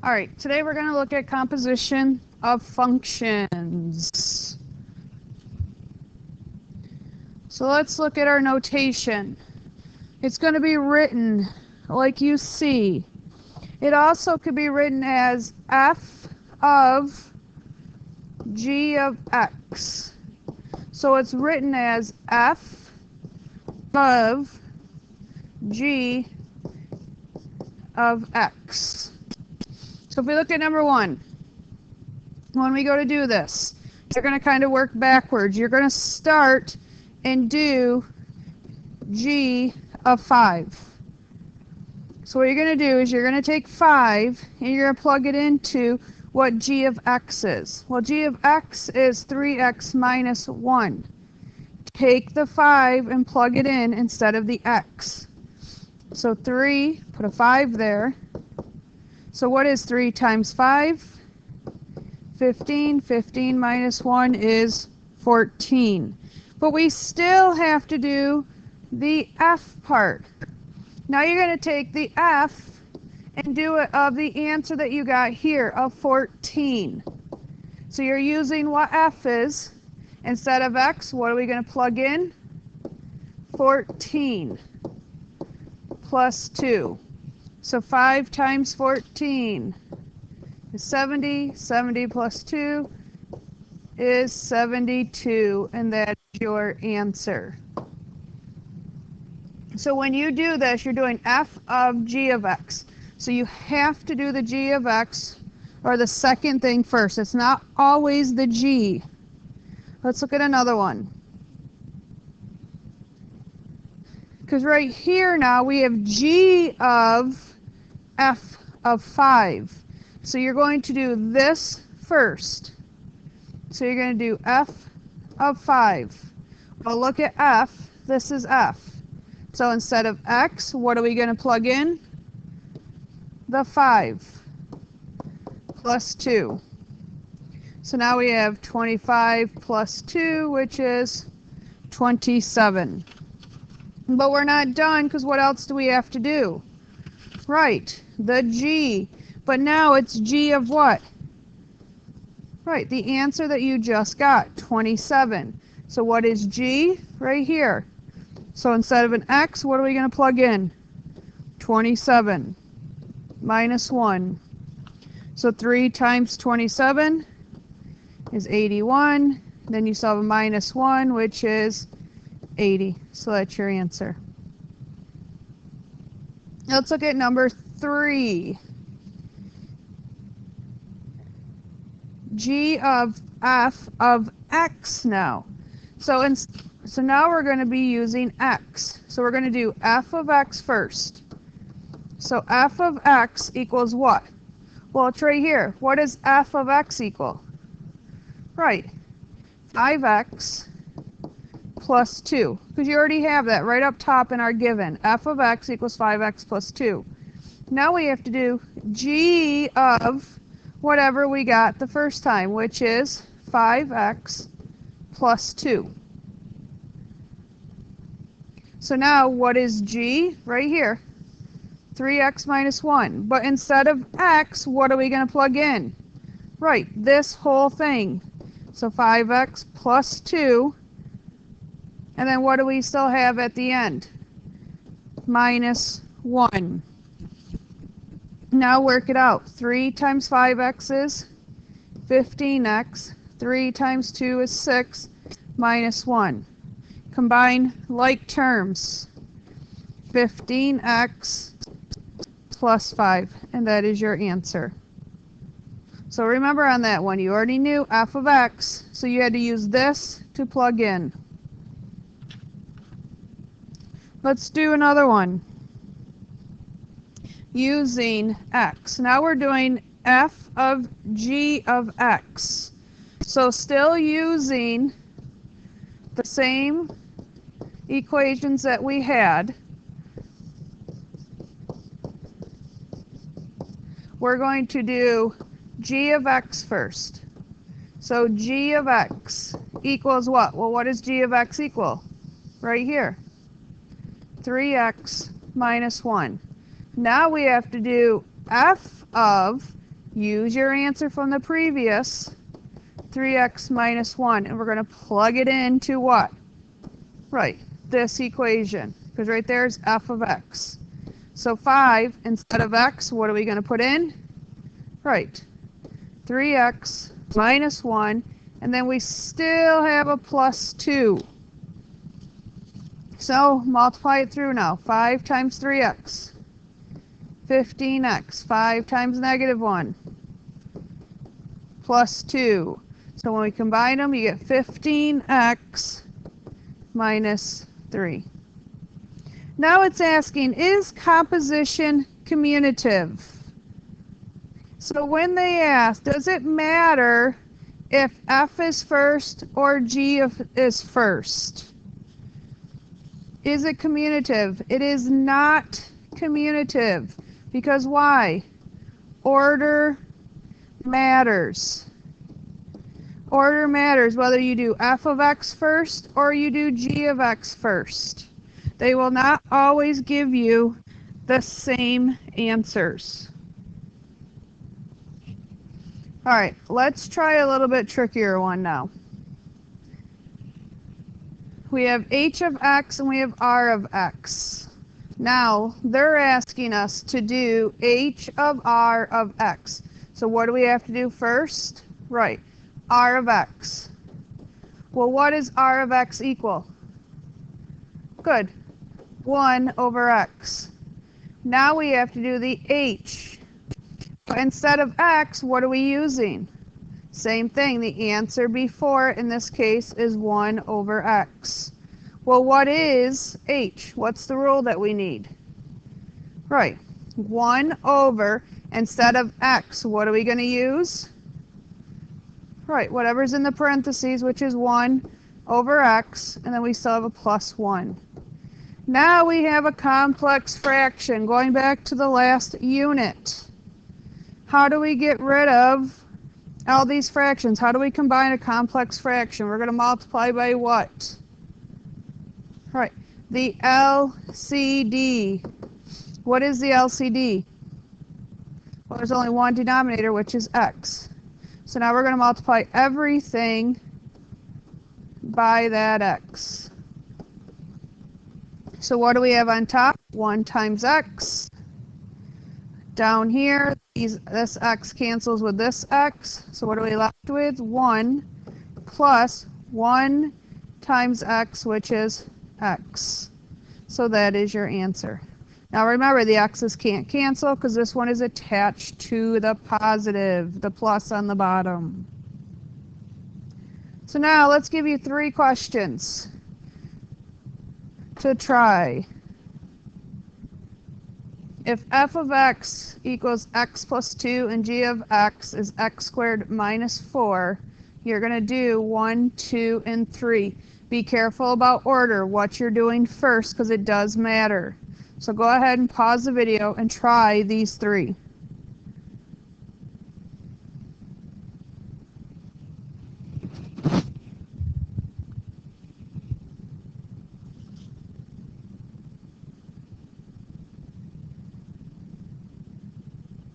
All right, today we're going to look at composition of functions. So let's look at our notation. It's going to be written like you see. It also could be written as f of g of x. So it's written as f of g of x. So if we look at number 1, when we go to do this, you're going to kind of work backwards. You're going to start and do g of 5. So what you're going to do is you're going to take 5 and you're going to plug it into what g of x is. Well, g of x is 3x minus 1. Take the 5 and plug it in instead of the x. So 3, put a 5 there. So what is 3 times 5? 15. 15 minus 1 is 14. But we still have to do the f part. Now you're going to take the f and do it of the answer that you got here of 14. So you're using what f is. Instead of x, what are we going to plug in? 14 plus 2. So 5 times 14 is 70. 70 plus 2 is 72, and that's your answer. So when you do this, you're doing f of g of x. So you have to do the g of x, or the second thing first. It's not always the g. Let's look at another one. Because right here now we have g of f of 5. So you're going to do this first. So you're going to do f of 5. Well, look at f. This is f. So instead of x, what are we going to plug in? The 5 plus 2. So now we have 25 plus 2, which is 27. But we're not done, because what else do we have to do? Right, the g. But now it's g of what? Right, the answer that you just got, 27. So what is g? Right here. So instead of an x, what are we going to plug in? 27 minus 1. So 3 times 27 is 81. Then you still have a minus 1, which is 80. So that's your answer. Now let's look at number 3. G of f of x now. So now we're going to be using x. So we're going to do f of x first. So f of x equals what? Well, it's right here. What does f of x equal? Right, 5x plus 2. Because you already have that right up top in our given. F of x equals 5x plus 2. Now we have to do g of whatever we got the first time, which is 5x plus 2. So now what is g? Right here, 3x minus 1. But instead of x, what are we going to plug in? Right, this whole thing. So 5x plus 2. And then what do we still have at the end? Minus 1. Now work it out. 3 times 5x is 15x. 3 times 2 is 6 minus 1. Combine like terms. 15x plus 5. And that is your answer. So remember on that one, you already knew f of x. So you had to use this to plug in. Let's do another one. Using x. Now we're doing f of g of x. So still using the same equations that we had. We're going to do g of x first. So g of x equals what? Well, what does g of x equal? Right here. 3x minus 1. Now we have to do f of use your answer from the previous 3x minus 1, and we're going to plug it into what? Right, this equation, because right there is f of x. So 5 instead of x, what are we going to put in? Right, 3x minus 1, and then we still have a plus 2. So multiply it through now. 5 times 3x, 15x. 5 times negative 1, plus 2. So when we combine them, you get 15x minus 3. Now it's asking, is composition commutative? So when they ask, does it matter if f is first or g is first? Is it commutative? It is not commutative. Because why? Order matters. Order matters whether you do f of x first or you do g of x first. They will not always give you the same answers. All right, let's try a little bit trickier one now. We have h of x and we have r of x. Now, they're asking us to do h of r of x. So what do we have to do first? Right, r of x. Well, what is r of x equal? Good, 1 over x. Now we have to do the h. Instead of x, what are we using? Same thing, the answer before in this case is 1 over x. Well, what is h? What's the rule that we need? Right, 1 over, instead of x, what are we going to use? Right, whatever's in the parentheses, which is 1 over x, and then we still have a plus 1. Now we have a complex fraction, going back to the last unit. How do we get rid of all these fractions? How do we combine a complex fraction? We're going to multiply by what? Right, the LCD. What is the LCD? Well, there's only one denominator, which is x. So now we're going to multiply everything by that x. So what do we have on top? 1 times x. Down here, this x cancels with this x. So what are we left with? 1 plus 1 times x, which is x. So that is your answer. Now remember, the x's can't cancel because this one is attached to the positive, the plus on the bottom. So now let's give you 3 questions to try. If f of x equals x plus 2 and g of x is x squared minus 4, you're going to do 1, 2, and 3. Be careful about order, what you're doing first, because it does matter. So go ahead and pause the video and try these 3.